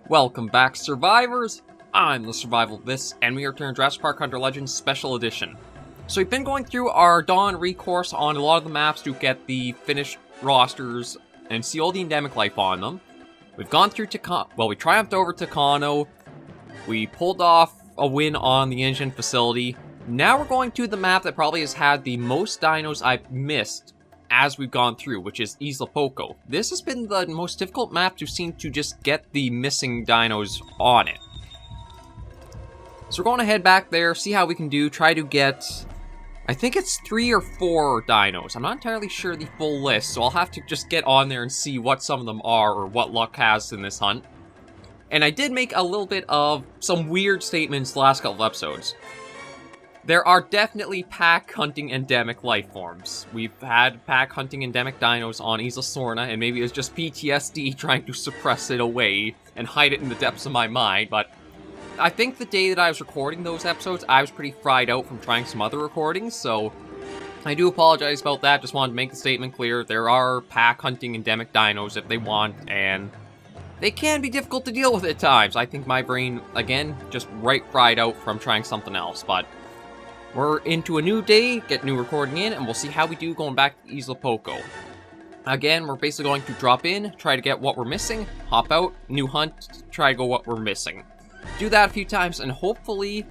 Welcome back, survivors! I'm the SurvivalVis, and we are returning Jurassic Park Hunter Legends Special Edition. So we've been going through our Dawn recourse on a lot of the maps to get the finished rosters and see all the endemic life on them. We've gone through we triumphed over Takano. We pulled off a win on the engine facility. Now we're going to the map that probably has had the most dinos I've missed as we've gone through, which is Poco. This has been the most difficult map to seem to just get the missing dinos on it. So we're going to head back there, see how we can do, try to get, I think it's 3 or 4 dinos. I'm not entirely sure the full list, so I'll have to just get on there and see what some of them are or what luck has in this hunt. And I did make a little bit of some weird statements the last couple of episodes. There are definitely pack hunting endemic life forms. We've had pack hunting endemic dinos on Sorna, and maybe it was just PTSD trying to suppress it away and hide it in the depths of my mind, but I think the day that I was recording those episodes, I was pretty fried out from trying some other recordings, so I do apologize about that. Just wanted to make the statement clear. There are pack hunting endemic dinos if they want, and they can be difficult to deal with at times. I think my brain, again, just right fried out from trying something else, but we're into a new day, get new recording in, and we'll see how we do going back to Poco. Again, we're basically going to drop in, try to get what we're missing, hop out, new hunt, try to go what we're missing. Do that a few times, and hopefully,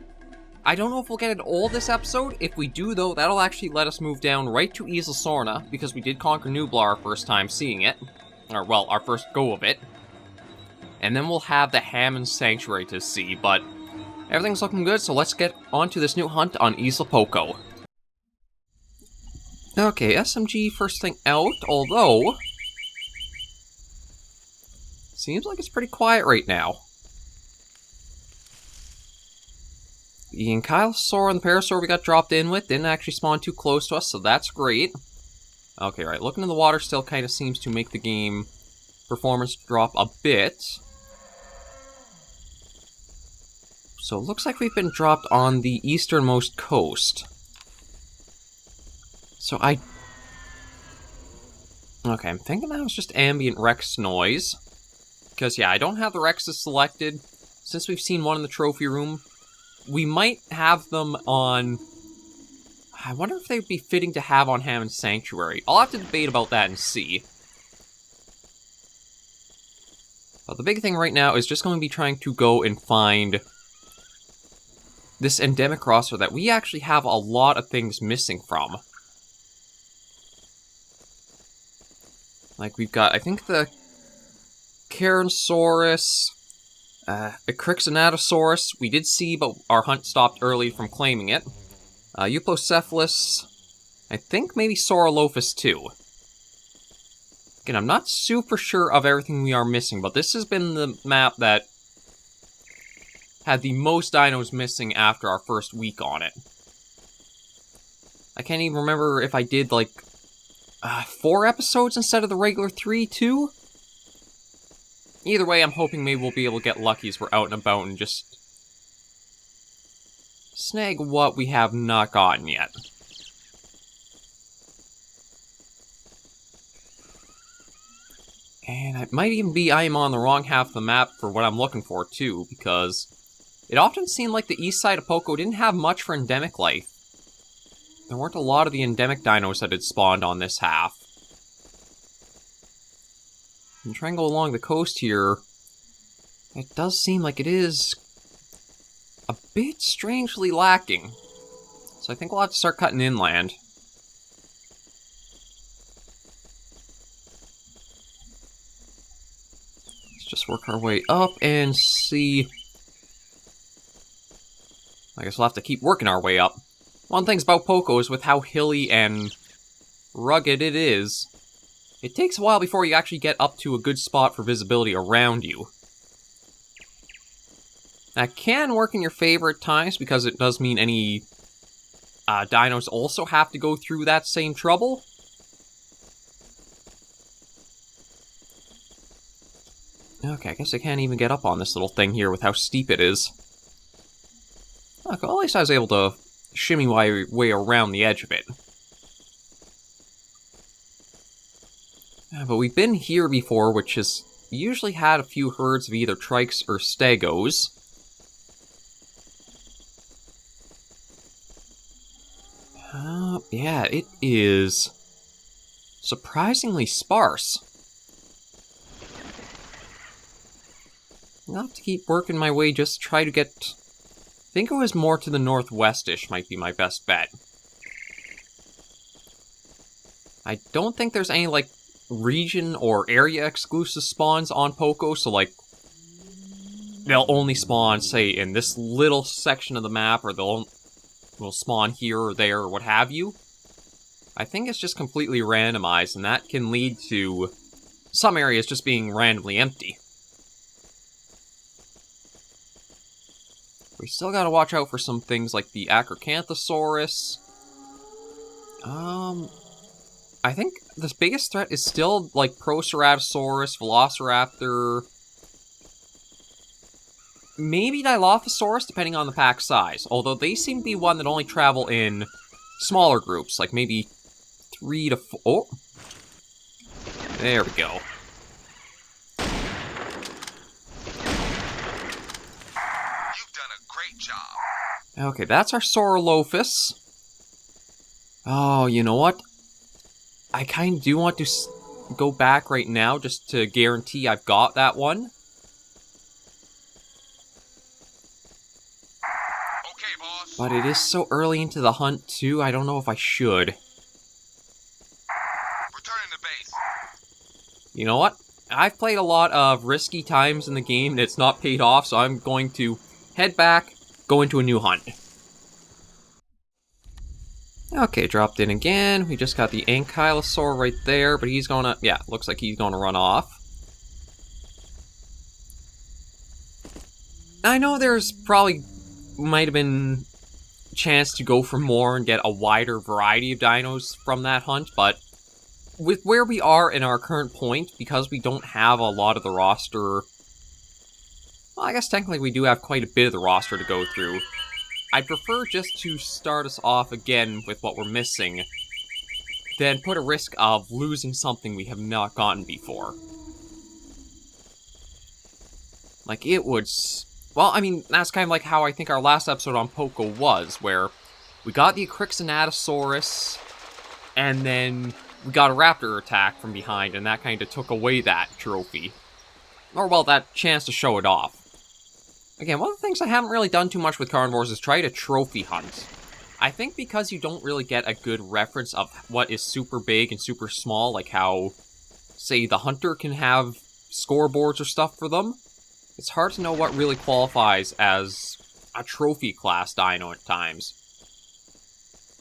I don't know if we'll get it all this episode. If we do, though, that'll actually let us move down right to Sorna, because we did conquer Nublar our first time seeing it. Or, well, our first go of it. And then we'll have the Hammond Sanctuary to see, but everything's looking good, so let's get on to this new hunt on Poco. Okay, SMG first thing out, although seems like it's pretty quiet right now. The Ankylosaur and the Parasaur we got dropped in with didn't actually spawn too close to us, so that's great. Okay, right, looking in the water still kind of seems to make the game performance drop a bit. So it looks like we've been dropped on the easternmost coast. So okay, I'm thinking that was just ambient Rex noise. Because, yeah, I don't have the Rexes selected. Since we've seen one in the trophy room, we might have them on... I wonder if they'd be fitting to have on Hammond Sanctuary. I'll have to debate about that and see. But the big thing right now is just going to be trying to go and find this endemic roster that we actually have a lot of things missing from. Like, we've got, I think, the Carnosaurus, the Crixonatosaurus, we did see, but our hunt stopped early from claiming it. Euoplocephalus, I think maybe Saurolophus too. Again, I'm not super sure of everything we are missing, but this has been the map that had the most dinos missing after our first week on it. I can't even remember if I did, like, 4 episodes instead of the regular 3, too? Either way, I'm hoping maybe we'll be able to get lucky as we're out and about and just snag what we have not gotten yet. And it might even be I am on the wrong half of the map for what I'm looking for, too, because it often seemed like the east side of Poco didn't have much for endemic life. There weren't a lot of the endemic dinos that had spawned on this half. I'm trying to go along the coast here. It does seem like it is a bit strangely lacking. So I think we'll have to start cutting inland. Let's just work our way up and see. I guess we'll have to keep working our way up. One thing about Poco is with how hilly and rugged it is, it takes a while before you actually get up to a good spot for visibility around you. That can work in your favor at times because it does mean any dinos also have to go through that same trouble. Okay, I guess I can't even get up on this little thing here with how steep it is. Okay, well, at least I was able to shimmy my way around the edge of it. But we've been here before, which is we usually had a few herds of either trikes or stegos. Yeah, it is surprisingly sparse. I'll have to keep working my way just to try to get... I think it was more to the northwest-ish might be my best bet. I don't think there's any, like, region or area exclusive spawns on Poco, so, like, they'll only spawn, say, in this little section of the map, or they'll spawn here or there, or what have you. I think it's just completely randomized, and that can lead to some areas just being randomly empty. We still gotta watch out for some things like the Acrocanthosaurus. I think the biggest threat is still, like, Proceratosaurus, Velociraptor, maybe Dilophosaurus, depending on the pack size. Although they seem to be one that only travel in smaller groups, like maybe 3 to 4. Oh! There we go. You've done a great job. Okay, that's our Saurolophus. Oh, you know what? I kind of do want to go back right now just to guarantee I've got that one. Okay, boss. But it is so early into the hunt, too, I don't know if I should. Returning to base. You know what? I've played a lot of risky times in the game and it's not paid off, so I'm going to head back, go into a new hunt. Okay, dropped in again. We just got the Ankylosaur right there, but he's gonna... Yeah, looks like he's gonna run off. I know there's probably... might have been a chance to go for more and get a wider variety of dinos from that hunt, but with where we are in our current point, because we don't have a lot of the roster... Well, I guess technically we do have quite a bit of the roster to go through. I'd prefer just to start us off again with what we're missing, than put a risk of losing something we have not gotten before. Like, it would... Well, I mean, that's kind of like how I think our last episode on Poco was, where we got the Acrixonatosaurus, and then we got a raptor attack from behind, and that kind of took away that trophy. Or, well, that chance to show it off. Again, one of the things I haven't really done too much with carnivores is try to trophy hunt. I think because you don't really get a good reference of what is super big and super small, like how, say, the hunter can have scoreboards or stuff for them, it's hard to know what really qualifies as a trophy class dino at times.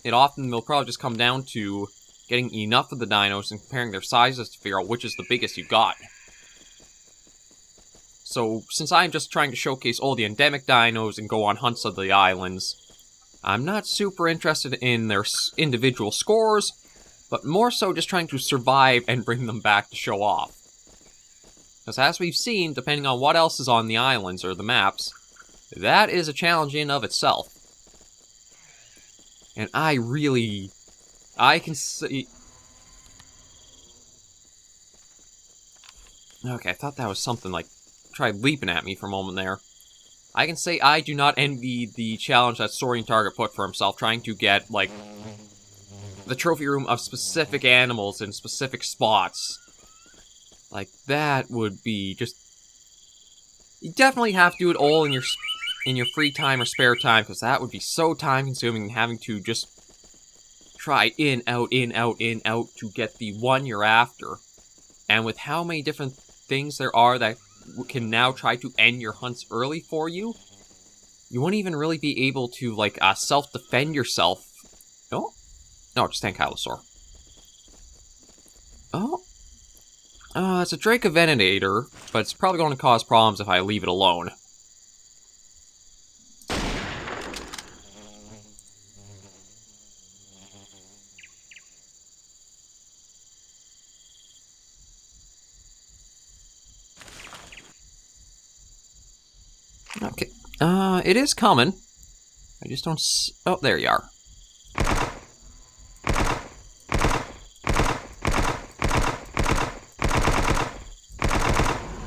It often will probably just come down to getting enough of the dinos and comparing their sizes to figure out which is the biggest you've got. So, since I'm just trying to showcase all the endemic dinos and go on hunts of the islands, I'm not super interested in their individual scores, but more so just trying to survive and bring them back to show off. Because as we've seen, depending on what else is on the islands or the maps, that is a challenge in of itself. And I can see... Okay, I thought that was something like... tried leaping at me for a moment there. I can say I do not envy the challenge that Saurian Target put for himself, trying to get, like, the trophy room of specific animals in specific spots. Like, that would be just... You definitely have to do it all in your free time or spare time, because that would be so time-consuming, having to just try in, out, to get the one you're after. And with how many different things there are that can now try to end your hunts early for you, you wouldn't even really be able to, like, self-defend yourself. Oh? No, just Ankylosaur. Oh? It's a Dracovenator, but it's probably going to cause problems if I leave it alone. Okay. It is coming. I just don't oh, there you are.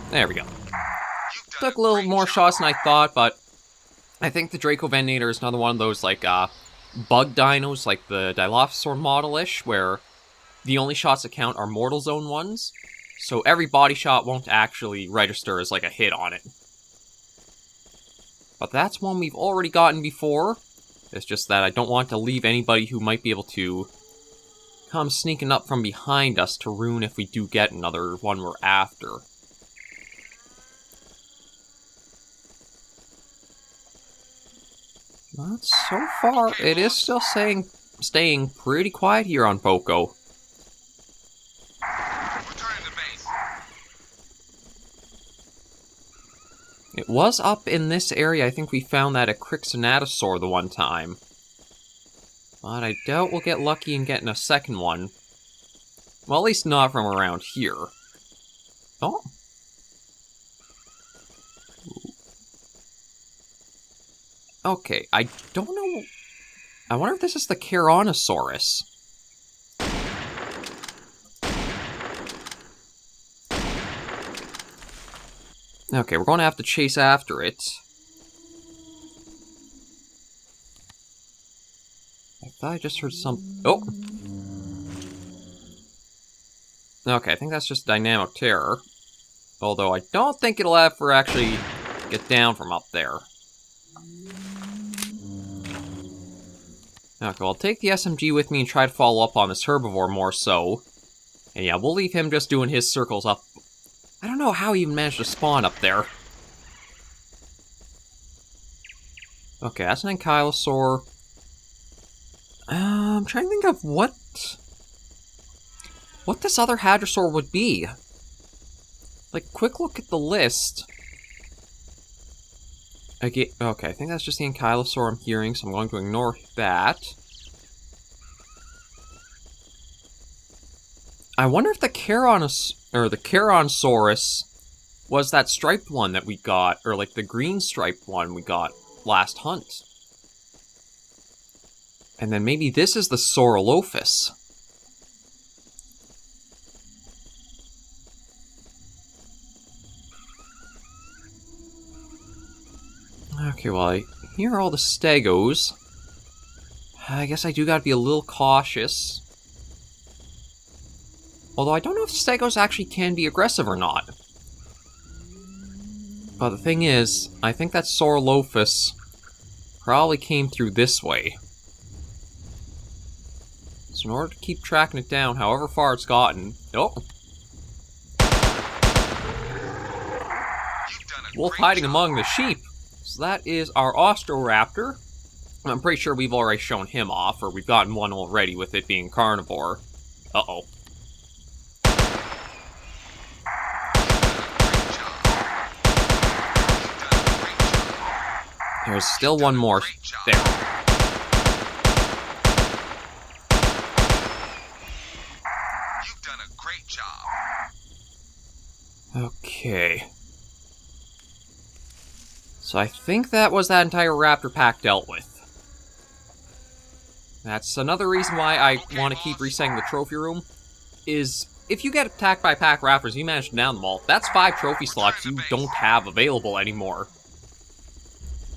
There we go. You've done Took a little great more job. shots than I thought, but I think the Draco Venator is another one of those, like, bug dinos, like the Dilophosaur model-ish, where the only shots that count are Mortal Zone ones, so every body shot won't actually register as, like, a hit on it. But that's one we've already gotten before. It's just that I don't want to leave anybody who might be able to come sneaking up from behind us to ruin if we do get another one we're after. But so far, it is still staying pretty quiet here on Poco. Returning to base. It was up in this area. I think we found that at Crixonatosaur the one time. But I doubt we'll get lucky in getting a second one. Well, at least not from around here. Oh. Okay, I don't know. I wonder if this is the Carnosaurus. Okay, we're going to have to chase after it. I thought I just heard some... Oh! Okay, I think that's just Dynamic Terror. Although I don't think it'll ever actually get down from up there. Okay, well, I'll take the SMG with me and try to follow up on this herbivore more so. And yeah, we'll leave him just doing his circles up. I don't know how he even managed to spawn up there. Okay, that's an Ankylosaur. I'm trying to think of what this other Hadrosaur would be. Like, quick look at the list. Okay, I think that's just the Ankylosaur I'm hearing, so I'm going to ignore that. I wonder if the Charonsaurus was that striped one that we got, or like the green striped one we got last hunt. And then maybe this is the Saurolophus. Okay, well, I hear all the Stegos. I guess I do gotta be a little cautious. Although I don't know if Stegos actually can be aggressive or not. But the thing is, I think that Saurolophus probably came through this way. So in order to keep tracking it down, however far it's gotten... Oh! Wolf hiding among the sheep! So that is our Ostroraptor. I'm pretty sure we've already shown him off, or we've gotten one already with it being carnivore. Uh-oh. There's still one more there. You've done a great job. Okay. So I think that was that entire raptor pack dealt with. That's another reason why I want to keep resetting the trophy room, is if you get attacked by pack raptors and you manage to down them all, that's 5 trophy slots you don't have available anymore.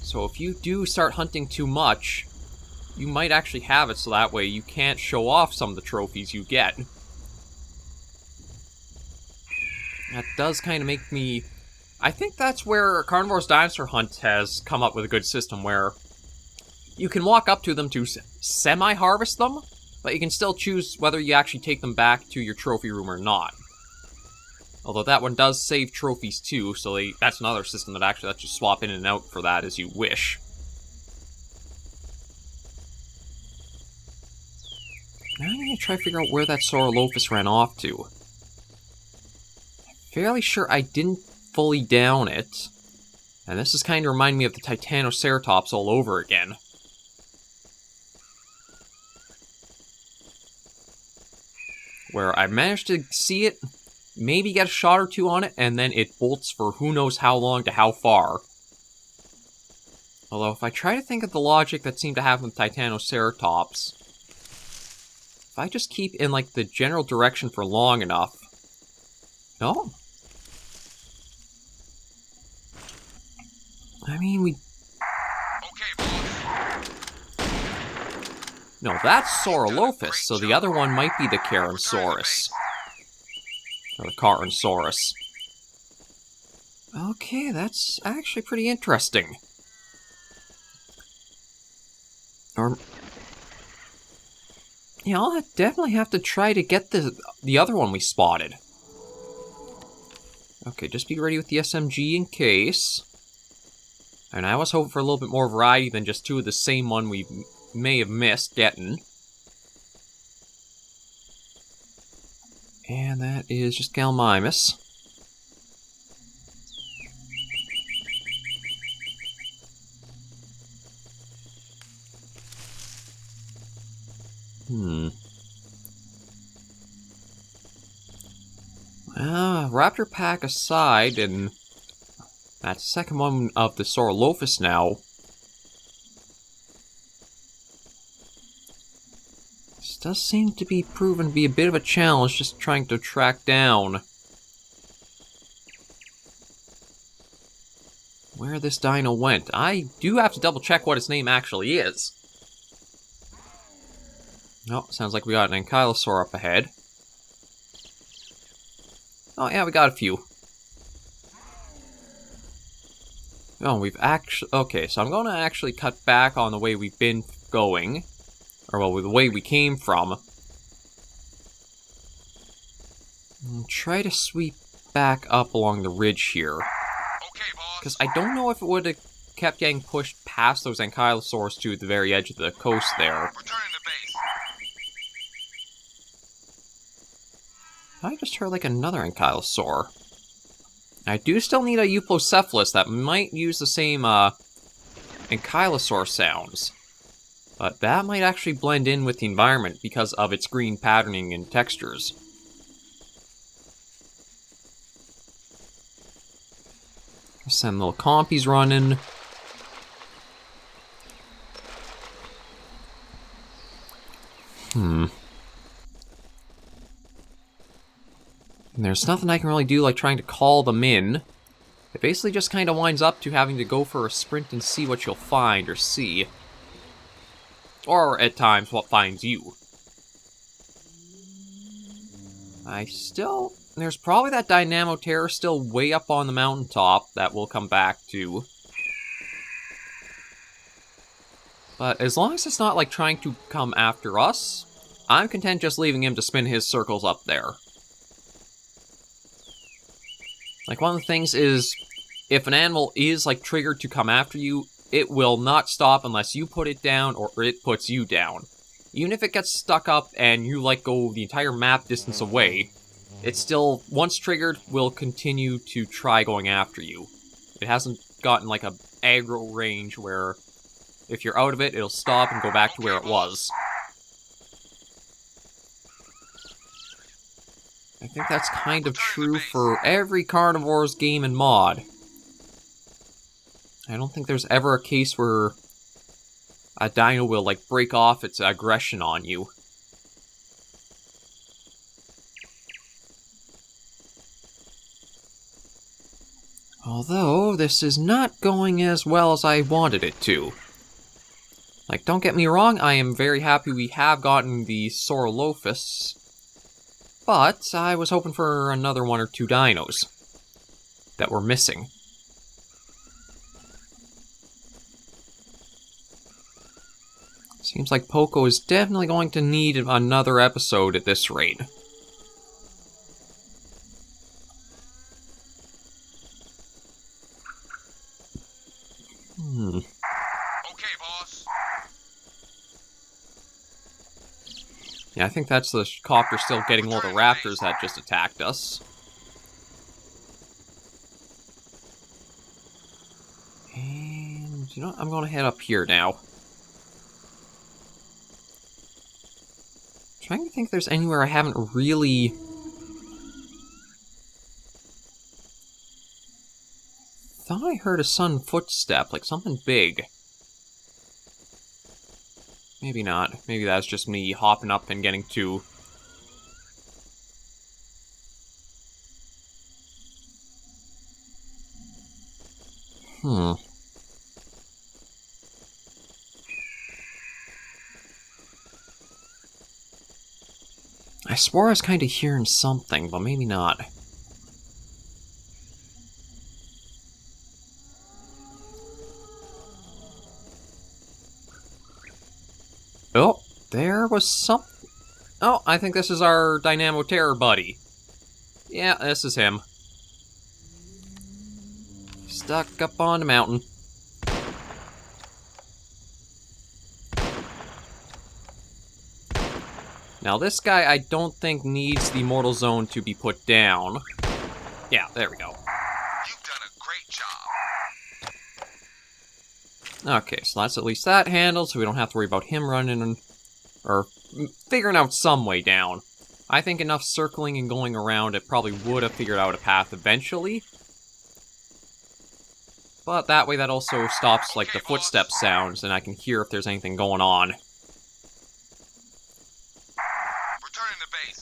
So if you do start hunting too much, you might actually have it so that way you can't show off some of the trophies you get. That does kind of make me... I think that's where Carnivore's Dinosaur Hunt has come up with a good system where you can walk up to them to semi-harvest them, but you can still choose whether you actually take them back to your trophy room or not. Although that one does save trophies too, so that's another system that actually lets you swap in and out for that as you wish. Now I'm going to try to figure out where that Saurolophus ran off to. I'm fairly sure I didn't fully down it. And this is kind of reminding me of the Titanoceratops all over again. Where I managed to see it, maybe get a shot or two on it, and then it bolts for who knows how long to how far. Although, if I try to think of the logic that seemed to happen with Titanoceratops, if I just keep in, like, the general direction for long enough... Oh. I mean, we... Okay, boss. No, that's Saurolophus, so the other one might be the Caransaurus. Or the Carnsaurus. Okay, that's actually pretty interesting. Or... yeah, I'll definitely have to try to get the other one we spotted. Okay, just be ready with the SMG in case. And I was hoping for a little bit more variety than just two of the same one we may have missed getting. And that is just Galmimus. Raptor Pack aside, and that's the second one of the Saurolophus now. This does seem to be proven to be a bit of a challenge, just trying to track down where this dino went. I do have to double check what its name actually is. Oh, sounds like we got an Ankylosaur up ahead. Oh yeah, we got a few. Oh, we've actually... okay, so I'm going to actually cut back on the way we've been going. Or, well, the way we came from. And try to sweep back up along the ridge here. Okay, boss. Because I don't know if it would have kept getting pushed past those Ankylosaurs to the very edge of the coast there. Returning to base. I just heard like another Ankylosaur. I do still need a Euplocephalus that might use the same Ankylosaur sounds. But that might actually blend in with the environment because of its green patterning and textures. Send little compies running. And there's nothing I can really do like trying to call them in. It basically just kind of winds up to having to go for a sprint and see what you'll find or see. Or, at times, what finds you. There's probably that Dynamo Terror still way up on the mountaintop that we'll come back to. But as long as it's not, like, trying to come after us, I'm content just leaving him to spin his circles up there. Like, one of the things is, if an animal is, like, triggered to come after you, it will not stop unless you put it down or it puts you down. Even if it gets stuck up and you, like, go the entire map distance away, it still, once triggered, will continue to try going after you. It hasn't gotten, like, a aggro range where if you're out of it, it'll stop and go back to where it was. I think that's kind of true for every Carnivores game and mod. I don't think there's ever a case where a dino will, like, break off its aggression on you. Although, this is not going as well as I wanted it to. Like, don't get me wrong, I am very happy we have gotten the Saurolophus, but I was hoping for another one or two dinos that were missing. Seems like Poco is definitely going to need another episode at this rate. Okay, boss. Yeah, I think that's the copter still getting all the raptors that just attacked us. And, you know what? I'm going to head up here now. Trying to think if there's anywhere I haven't really... thought I heard a sudden footstep, like something big. Maybe not. Maybe that's just me hopping up and getting too... I swore I was kind of hearing something, but maybe not. Oh, there was some... Oh, I think this is our Dynamo Terror buddy. Yeah, this is him. Stuck up on the mountain. Now this guy I don't think needs the Mortal Zone to be put down. Yeah, there we go. You've done a great job. Okay, so that's at least that handled, so we don't have to worry about him running or figuring out some way down. I think enough circling and going around it probably would have figured out a path eventually. But that way that also stops, like, the footstep sounds, and I can hear if there's anything going on. Returning to base.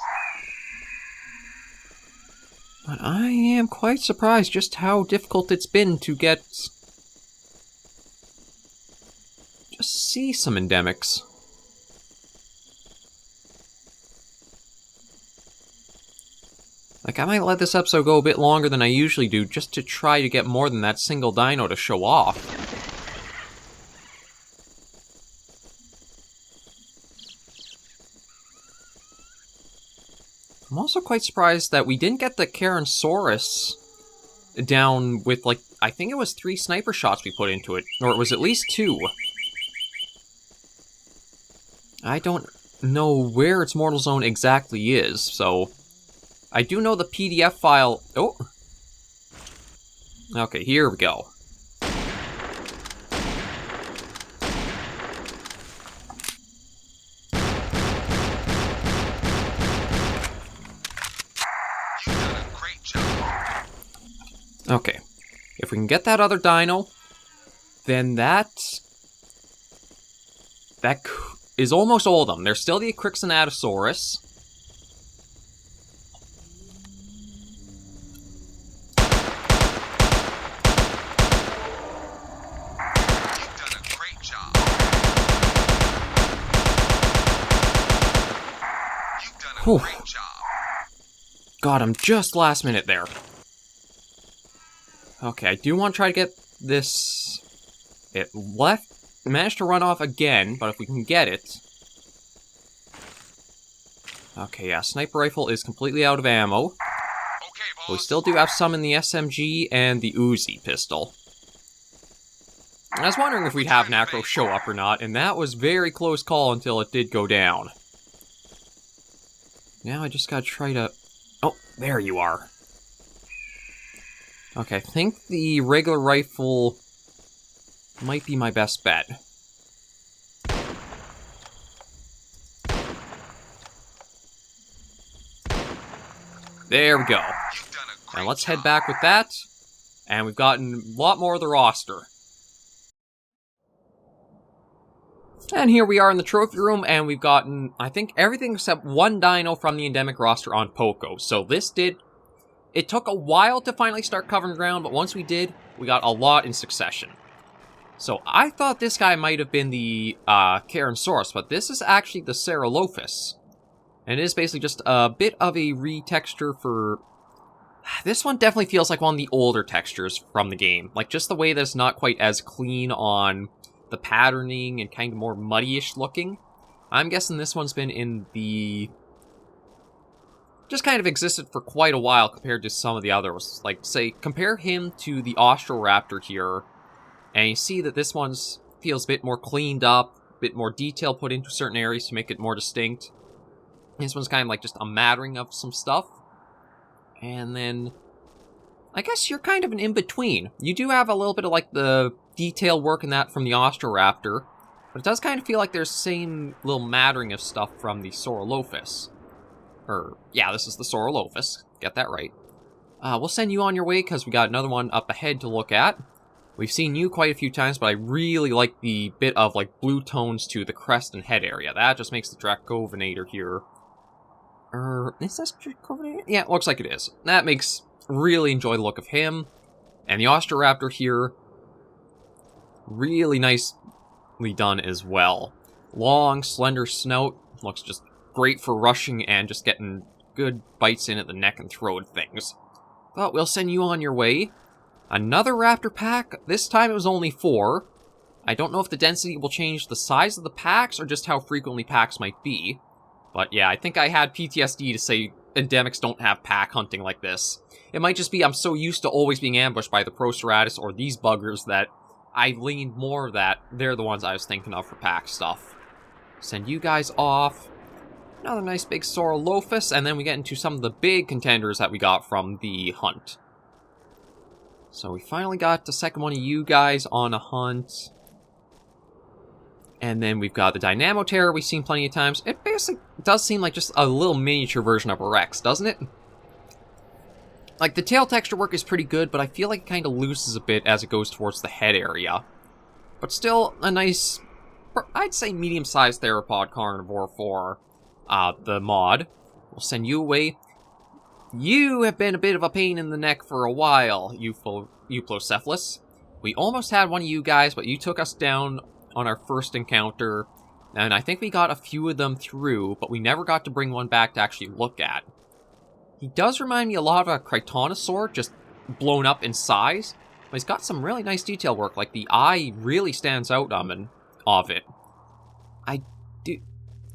But I am quite surprised just how difficult it's been to just see some endemics. Like, I might let this episode go a bit longer than I usually do, just to try to get more than that single dino to show off. I'm also quite surprised that we didn't get the carnivores down with, like, I think it was 3 sniper shots we put into it, or it was at least 2. I don't know where its mortal zone exactly is, so... I do know the PDF file... Oh! Okay, here we go. You've done a great job. Okay. If we can get that other dino, then that is almost all of them. There's still the Crixinatosaurus. Great job. God, I'm just last minute there. Okay, I do want to try to get this... It managed to run off again, but if we can get it... Okay, yeah, sniper rifle is completely out of ammo. Okay, boss. We still do have some in the SMG and the Uzi pistol. I was wondering if we'd have Nacro show up or not, and that was very close call until it did go down. Now I just gotta try to... Oh, there you are. Okay, I think the regular rifle might be my best bet. There we go. Now let's head back with that, and we've gotten a lot more of the roster. And here we are in the trophy room, and we've gotten, I think, everything except 1 dino from the endemic roster on Poco. So this it took a while to finally start covering ground, but once we did, we got a lot in succession. So I thought this guy might have been the carnivores, but this is actually the Ceralophus. And it is basically just a bit of a retexture for... This one definitely feels like one of the older textures from the game. Like, just the way that it's not quite as clean on... the patterning and kind of more muddy-ish looking. I'm guessing this one's been in the... just kind of existed for quite a while compared to some of the others. Like, say, compare him to the Austroraptor here, and you see that this one's feels a bit more cleaned up, a bit more detail put into certain areas to make it more distinct. This one's kind of like just a mattering of some stuff. And then... I guess you're kind of an in-between. You do have a little bit of, like, the detail work in that from the Austroraptor, but it does kind of feel like there's same little mattering of stuff from the Sorolophus. Yeah, this is the Sorolophus. Get that right. We'll send you on your way, because we got another one up ahead to look at. We've seen you quite a few times, but I really like the bit of, like, blue tones to the crest and head area. That just makes the Dracovinator here... is this Dracovinator? Yeah, it looks like it is. That makes... Really enjoy the look of him. And the Austroraptor here, really nicely done as well. Long, slender snout, looks just great for rushing and just getting good bites in at the neck and throat of things. But we'll send you on your way. Another raptor pack. This time it was only 4. I don't know if the density will change the size of the packs or just how frequently packs might be. But yeah, I think I had PTSD to say endemics don't have pack hunting like this. It might just be I'm so used to always being ambushed by the Proceratops or these buggers that I leaned more that they're the ones I was thinking of for pack stuff. Send you guys off. Another nice big Saurolophus, and then we get into some of the big contenders that we got from the hunt. So we finally got the second one of you guys on a hunt. And then we've got the Dynamo Terror we've seen plenty of times. It basically does seem like just a little miniature version of a Rex, doesn't it? Like, the tail texture work is pretty good, but I feel like it kind of loses a bit as it goes towards the head area. But still, a nice, I'd say medium-sized theropod carnivore for the mod. We'll send you away. You have been a bit of a pain in the neck for a while, Euplocephalus. We almost had one of you guys, but you took us down on our first encounter, and I think we got a few of them through, but we never got to bring one back to actually look at. He does remind me a lot of a Krytonosaur, just blown up in size, but he's got some really nice detail work, like the eye really stands out of it.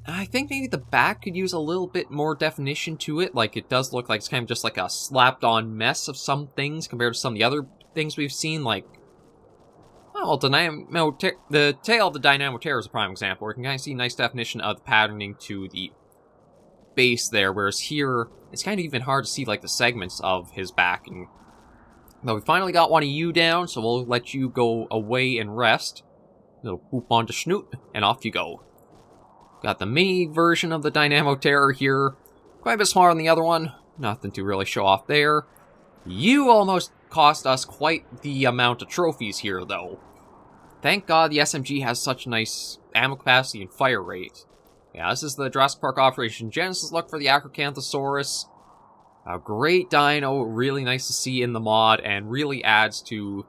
I think maybe the back could use a little bit more definition to it, like it does look like it's kind of just like a slapped-on mess of some things compared to some of the other things we've seen, like, well, the tail of the Dynamo Terror is a prime example, where you can kind of see nice definition of the patterning to the base there, whereas here, it's kind of even hard to see, like, the segments of his back. But we finally got one of you down, so we'll let you go away and rest. Little poop onto Schnoot, and off you go. Got the mini version of the Dynamo Terror here. Quite a bit smaller than the other one. Nothing to really show off there. You almost cost us quite the amount of trophies here, though. Thank God the SMG has such nice ammo capacity and fire rate. Yeah, this is the Jurassic Park Operation Genesis look for the Acrocanthosaurus. A great dino, really nice to see in the mod, and really adds to,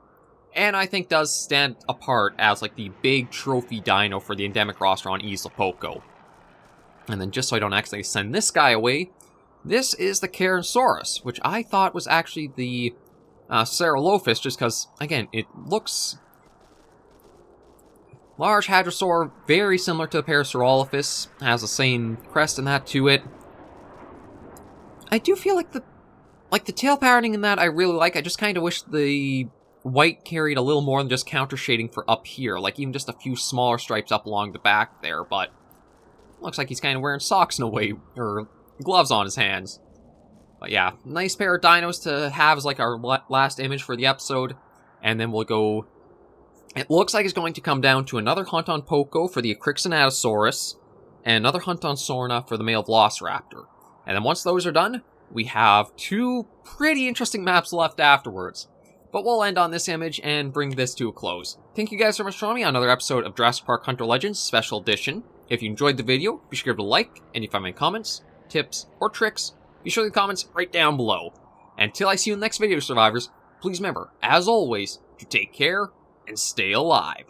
and I think does stand apart as like the big trophy dino for the endemic roster on Isla Poco. And then just so I don't accidentally send this guy away, this is the Carnosaurus, which I thought was actually the Saurolophus, just because, again, it looks large hadrosaur, very similar to the Parasaurolophus, has the same crest and that to it. I do feel like the tail patterning in that I really like. I just kind of wish the white carried a little more than just counter shading for up here, like even just a few smaller stripes up along the back there, but looks like he's kind of wearing socks in a way, or gloves on his hands. But yeah, nice pair of dinos to have as like our last image for the episode, and then we'll go. It looks like it's going to come down to another hunt on Poco for the Acrixonatosaurus, and another hunt on Sorna for the male Velociraptor. And then once those are done, we have 2 pretty interesting maps left afterwards. But we'll end on this image and bring this to a close. Thank you guys so much for joining me on another episode of Jurassic Park Hunter Legends Special Edition. If you enjoyed the video, be sure to give it a like, and if you have any comments, tips, or tricks, be sure to leave comments right down below. Until I see you in the next video, survivors, please remember, as always, to take care and stay alive.